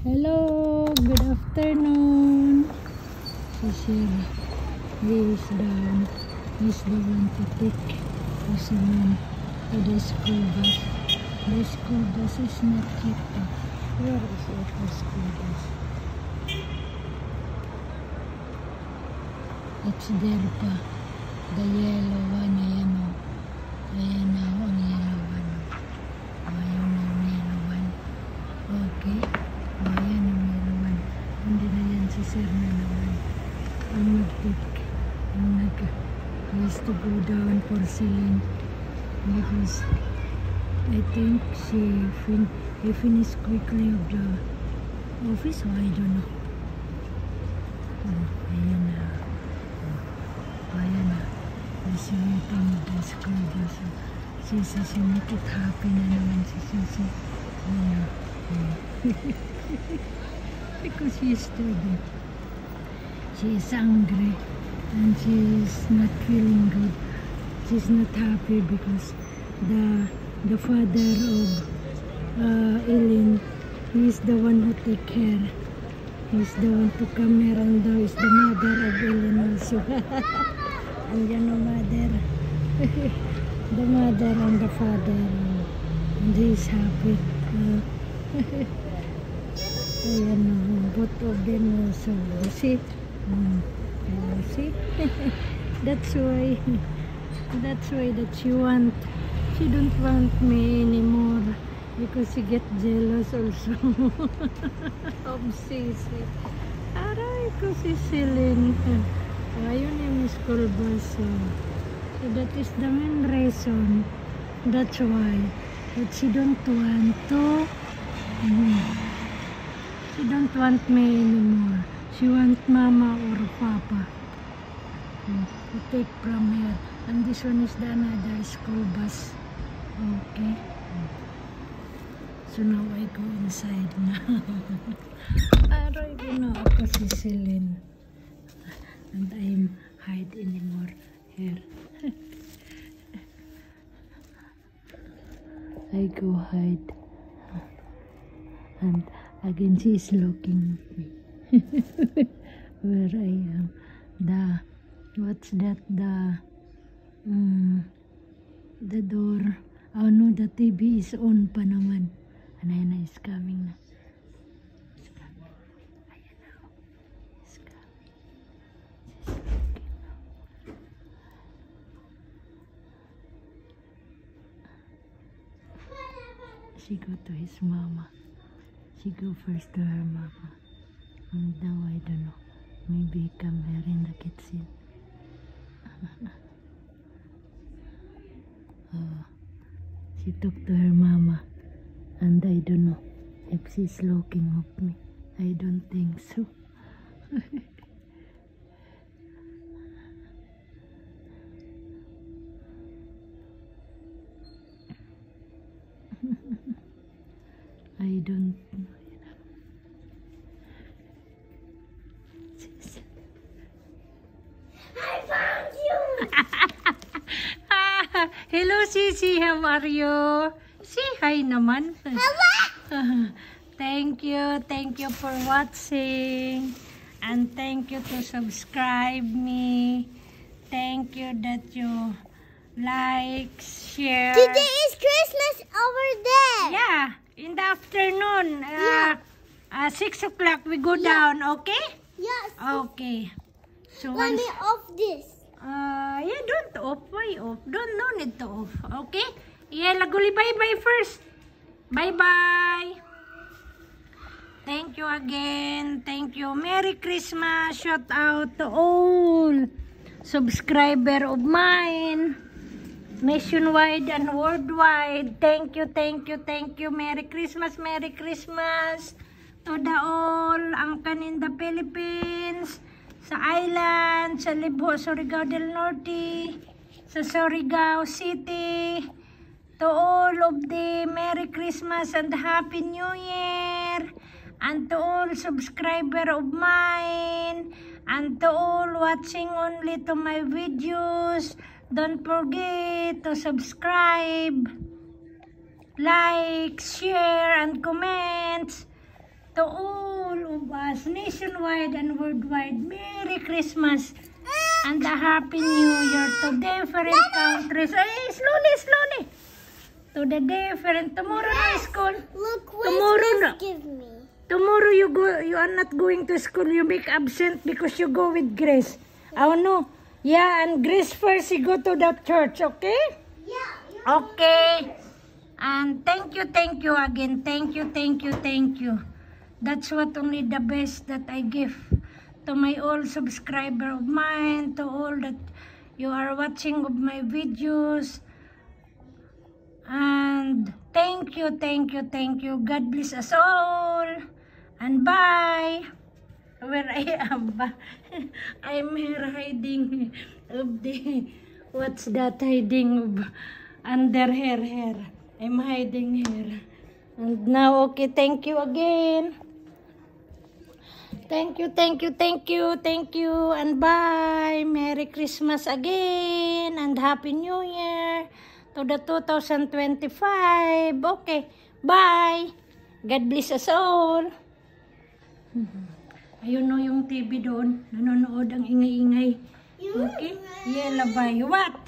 Hello, good afternoon. Sisir, he's down. He's the one to take Usman to the school bus. The school bus is not yet up. Where is it, the school bus? It's there pa. The yellow one, ayan o. Ayan na ang yellow one. Ayan na ang yellow one. Okay. Ayan ang yellow one. Hindi na yan si sir na naman. Ang mag-take. He has to go down for selling because I think he finished quickly of the office, or I don't know. Ayan na. Ayan na. He's waiting at the school bus. Si make it happy na naman si Sisi. Ayan. Because yesterday she is angry and she is not feeling good. She's not happy because the father of Ellen, he is the one who take care. He's the one to come here, and though is the mother of Ellen also. And you know, mother, the mother and the father, and he is happy. Ayan, both of them also. You see? You see? That's why that she don't want me anymore because she get jealous also of Sisi. Aray ko si Celine. Ayun yung school bus. So that is the main reason. That's why. But she don't want to. She don't want me anymore. She want mama or papa to take from here. And this one is the another school bus. Okay. So now I go inside now. Aray ko na ako si Celine. And I'm hide anymore here. I go hide. And again she is looking at me. Where I am. What's that? The door. Oh no, the TV is on pa naman. Anayana is coming na. It's coming. Ayan na. It's coming. She's looking now. She go to his mama. She go first to her mama. And now I don't know. Maybe come here in the kitchen. She talked to her mama. And I don't know if she's looking at me. I don't think so. I don't know. I found you! Hello, Sisi. How are you? Say hi naman. Hello! Thank you for watching. And thank you to subscribe me. Thank you that you like, share. Today is Christmas over there. Yeah, in the afternoon. 6 o'clock we go down, okay? Yes. Okay. So Let me off this. yeah, don't off. Why off? No need to off. Okay? Yeah, laguli bye-bye first. Bye-bye. Thank you again. Thank you. Merry Christmas. Shout out to all subscriber of mine. Nationwide and worldwide. Thank you. Merry Christmas. Merry Christmas. To the all angkan in the Philippines. Sa island, sa Libho, Surigao del Norte, sa Surigao City, to all of the Merry Christmas and Happy New Year, and to all subscriber of mine, and to all watching only to my videos. Don't forget to subscribe, like, share, and comment. to all of us nationwide and worldwide. Merry Christmas and a Happy New Year to different countries. Ay, slowly. To the different. Tomorrow no school. Look what Tomorrow this no. give me. Tomorrow you are not going to school. You make absent because you go with Grace. Oh no. Yeah, and Grace first you go to the church, okay? Yeah. Okay. And thank you again. Thank you. That's what only the best that I give to my all subscriber of mine, to all that you are watching of my videos. And thank you. God bless us all. And bye. Where I am ba? I'm here hiding of the, what's that, hiding of under hair. I'm hiding here. And now, okay, thank you again. Thank you. And bye. Merry Christmas again. And Happy New Year to the 2025. Okay, bye. God bless us all. Ayun no yung TV doon. Nanonood ang ingay-ingay. Okay? Yellow bye. What?